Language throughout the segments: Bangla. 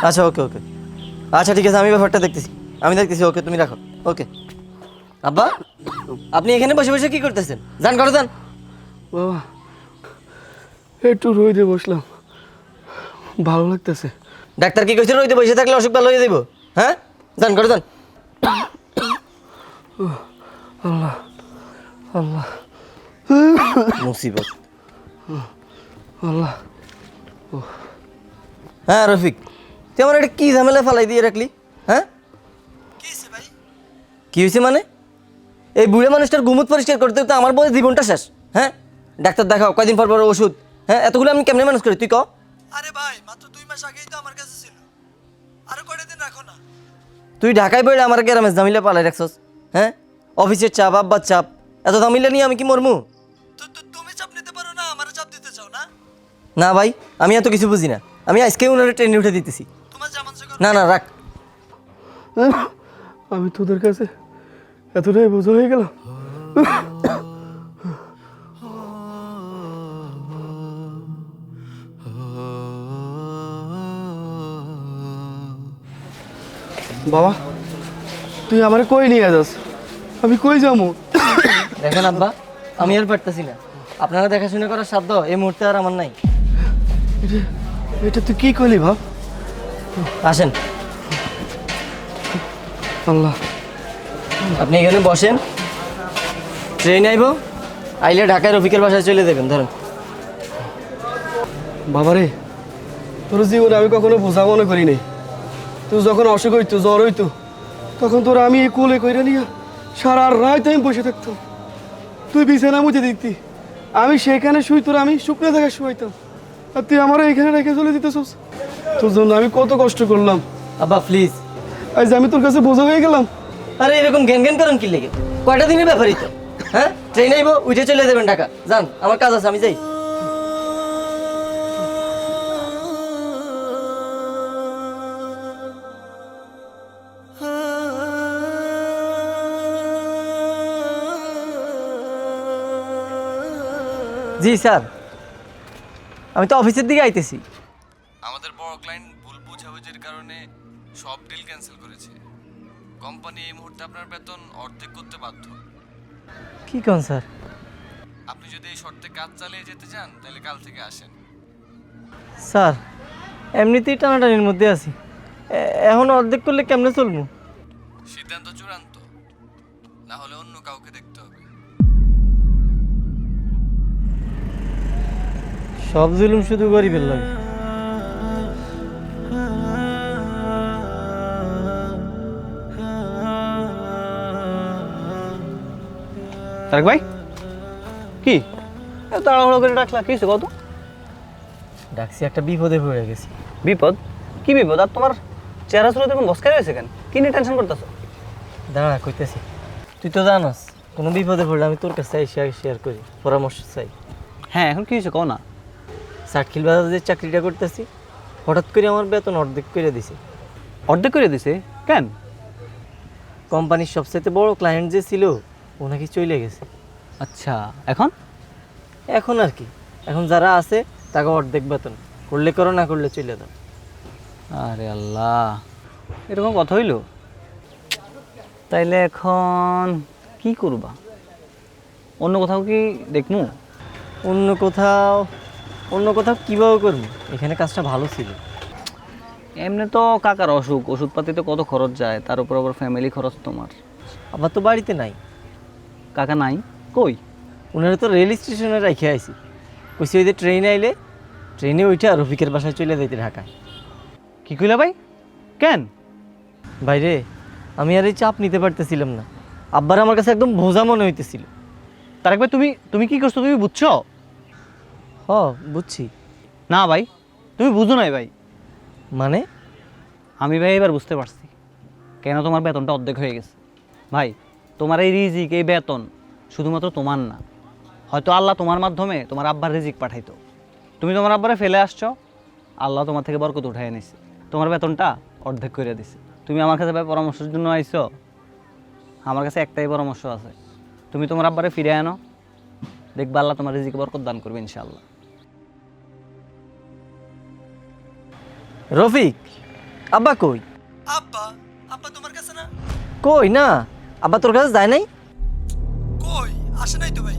আচ্ছা ওকে ওকে, আচ্ছা ঠিক আছে, আমি ব্যাপারটা দেখতেছি, আমি দেখতেছি। ওকে তুমি রাখো। ওকে আব্বা, আপনি এখানে বসে বসে কি করতেছেন? যান করো যান। বাবা একটু রোদে বসলাম, ভালো লাগতেছে। ডাক্তার কি কইছে রইতে বসে থাকলে অসুখ ভালো হয়ে যাবো? হ্যাঁ, যান করো যান। আল্লাহ আল্লাহ মুসিবত। আল্লাহ। হ্যাঁ রফিক, তুই আমার এটা কি ঝামেলা ফালাই দিয়ে রাখলি? হ্যাঁ কি হয়েছে ভাই? কি হয়েছে মানে? এই বুড়ে মানুষটার গুমুত পরিষ্কার করতে তো আমার বোধ জীবনটা শেষ। হ্যাঁ, ডাক্তার দেখাও, কয়দিন পর পর ওষুধ। হ্যাঁ, এতগুলো আমি কেমনে ম্যানেজ করি তুই ক? আরে ভাই মাত্র 2 মাস আগেই তো আমার কাছে ছিল, আরো কয়টা দিন রাখো না। তুই ঢাকায় বইলে আমার গ্রামে ঝামেলা পালাই রাখছস। হ্যাঁ, অফিসের চাপ, আব্বার চাপ, এত ঝামেলা নিয়ে আমি কি মরমু? তুমি চাপ নিতে পারো না, আমারও চাপ দিতে চাও না? না ভাই, আমি এত কিছু বুঝি না। আমি আজকেই ওনার ট্রেনে উঠে দিতেছি। তোমার যেমন সে করো। না না রাখ। আমি তোদের কাছে এতটাই বোঝা হয়ে গেলাম। বাবা তুই আমারে কই নিয়ে যাস? আমি কই যাবো? দেখেন আব্বা, আমি আর পারতেছি না। আপনারা দেখাশোনা করার সাধ্য এই মুহূর্তে আর আমার নাই। এটা তুই কি করলি ভাব? আসেন, আল্লাহ। আপনি এখানে বসেন, ট্রেন আইব, আইলে ঢাকায় রফিকের বাসায় চলে যাবেন। ধরেন। বাবারে তোর জীবনে আমি কখনো বোঝা মনে করি নাই। তুই যখন অসুখ হইতো, জ্বর হইতো, তখন তোর আমি এই কোলে কইরা নিয়ে সারা রাত আমি বসে থাকতাম। তুই বিছানা মুছে দিতি, আমি সেখানে শুই, তোর আমি শুকনো জায়গায় শুয়াইতাম, আর তুই আমার এখানে রেখে চলে দিতেছস। তোর জন্য আমি কত কষ্ট করলাম। আব্বা প্লিজ। আজ আমি তোর কাছে বোঝা হয়ে গেলাম। আরে এরকম জ্ঞান জ্ঞান করেন কি লেগে? কয়টা দিনের ব্যাপারই তো। হ্যাঁ, ট্রেন আইব, উঠে চলে যাবেন ঢাকা। যান, আমার কাজ আছে, আমি যাই। জি স্যার, আমি তো অফিসের দিকে আইতেছি। আমাদের বড় ক্লায়েন্ট ভুল বোঝাবুঝির কারণে সব ডিল ক্যান্সেল করেছে। কোম্পানি এই মুহূর্তে আপনার বেতন অর্ধেক করতে বাধ্য। কি কোন স্যার? আপনি যদি এই শর্তে কাজ চালিয়ে যেতে চান তাহলে কাল থেকে আসেন। স্যার এমনিতেই টানাটানির মধ্যে আছি, এখন অর্ধেক করলে কেমনে চলবো? সিদ্ধান্ত চূড়ান্ত, না হলে অন্য কাউকে দেখতে হবে। সব জুলুম শুধু গরিবের লাগে। তারেক ভাই কি এত তাড়াহুড়ো করে ডাকলা? কি কত? ডাকছি, একটা বিপদে পড়ে গেছি। বিপদ? কি বিপদ? আর তোমার চেহারা শুরু দেখুন বসকে রয়েছে কেন? কি নিয়ে টেনশন করতেছো? দাঁড়া কইতেছি। তুই তো জানাস কোনো বিপদে পড়লে আমি তোর কাছে শেয়ার করি, পরামর্শ চাই। হ্যাঁ এখন কি হয়েছে কও না। সার্কিল বাজারে যে চাকরিটা করতেছি, হঠাৎ করে আমার বেতন অর্ধেক করে দিছে। অর্ধেক করে দিছে কেন? কোম্পানির সবচেয়ে বড় ক্লায়েন্ট যে ছিল ও নাকি চলে গেছে। আচ্ছা এখন? এখন আর কি, এখন যারা আছে তাকে অর্ধেক বেতন, করলে করো না করলে চলে দাও। আরে আল্লাহ, এরকম কথা হইলো? তাইলে এখন কি করবা? অন্য কোথাও কি দেখমু? অন্য কোথাও কীভাবে করবো? এখানে কাজটা ভালো ছিল। এমনি তো কাকার অসুখ, ওষুধপাতিতে কত খরচ যায়, তার উপর আবার ফ্যামিলি খরচ তোমার। আবার তো বাড়িতে নাই। কাকা নাই কই? ওনারা তো রেল স্টেশনে রেখে আইছি, কইছি ওই যে ট্রেনে আইলে ট্রেনে উঠে রফিকের বাসায় চলে যাইতে ঢাকায়। কি কইলা ভাই? কেন? বাইরে আমি আর এই চাপ নিতে পারতেছিলাম না, আব্বার আমার কাছে একদম বোঝা মনে হইতেছিল। তারেক ভাই তুমি কি করছো? তুমি বুঝছো? হ বুঝছি। না ভাই তুমি বুঝো নাই ভাই। মানে? আমি ভাই এবার বুঝতে পারছি কেন তোমার বেতনটা অর্ধেক হয়ে গেছে। ভাই তোমার এই রিজিক, এই বেতন শুধুমাত্র তোমার না, হয়তো আল্লাহ তোমার মাধ্যমে তোমার আব্বার রিজিক পাঠাইতো। তুমি তোমার আব্বারে ফেলে আসছো, আল্লাহ তোমার থেকে বরকত উঠাই নিছে, তোমার বেতনটা অর্ধেক করে দিছে। তুমি আমার কাছে ভাই পরামর্শের জন্য আইছো, আমার কাছে একটাই পরামর্শ আছে, তুমি তোমার আব্বারে ফিরে আনো, দেখবা আল্লাহ তোমার রিজিকে বরকত দান করবে ইনশাআল্লাহ। রফিক আব্বা কই? আব্বা আব্বা তোমার কাছে না? কই না, আব্বা তোর কাছে যায় নাই? কই আসে নাই তো ভাই।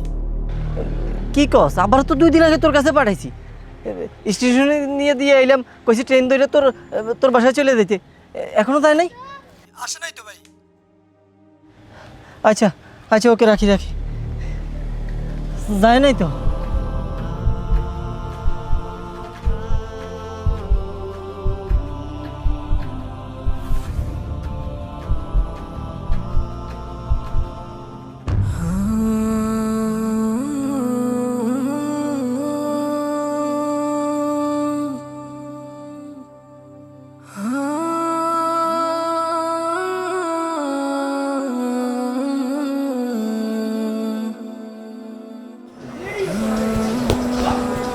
কি কস? আবার তো 2 দিন আগে তোর কাছে পাঠাইছি, স্টেশনে নিয়ে দিয়ে এলাম, কইছি ট্রেন ধরে তোর তোর বাসায় চলে যেতে, এখনো যায় নাই? আসে নাই তো ভাই। আচ্ছা আচ্ছা, ওকে রাখি রাখি। যায় নাই তো?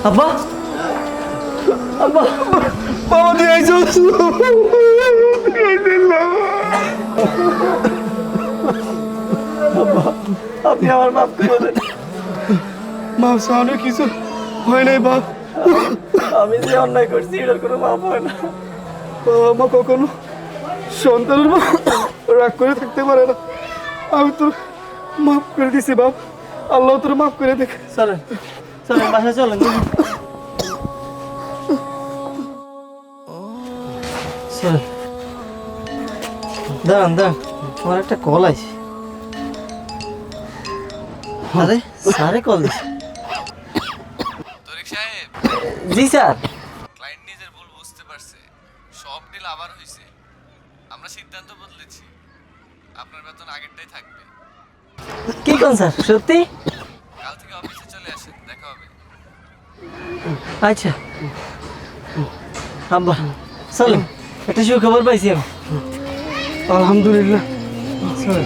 আব্বা, আব্বা, বাবা তুই আইছিস? আপনি আমার মাফ করে দেন। মা সামনে কিছু হয় নাই বাপ। আমি যে অন্যায় করছি এটার কোনো মাফ হয় না। বাবা মা কখনো সন্তানের মা রাগ করে থাকতে পারে না। আমি তোর মাফ করে দিছি বাপ, আল্লাহ তোর মাফ করে দেখ। চলেন চলেন, বাসায় চলেন। চলেন, দাঁড়ান দাঁড়ান, আমার একটা কল আছে। আরে স্যারে কল দিছে। তরিক সাহেব, জি স্যার। ক্লায়েন্ট নিজের ভুল বুঝতে পারছে, সব ডিল আবার হয়েছে। আমরা সিদ্ধান্ত বদলেছি, আপনার বেতন আগেরটাই থাকবে। কি কোন স্যার, সত্যি? কাল থেকে অফিসে চলে আসেন, দেখা হবে। আচ্ছা আব্বা, চলেন, একটা সুখবর পাইছি আমি। আলহামদুলিল্লাহ। চলেন।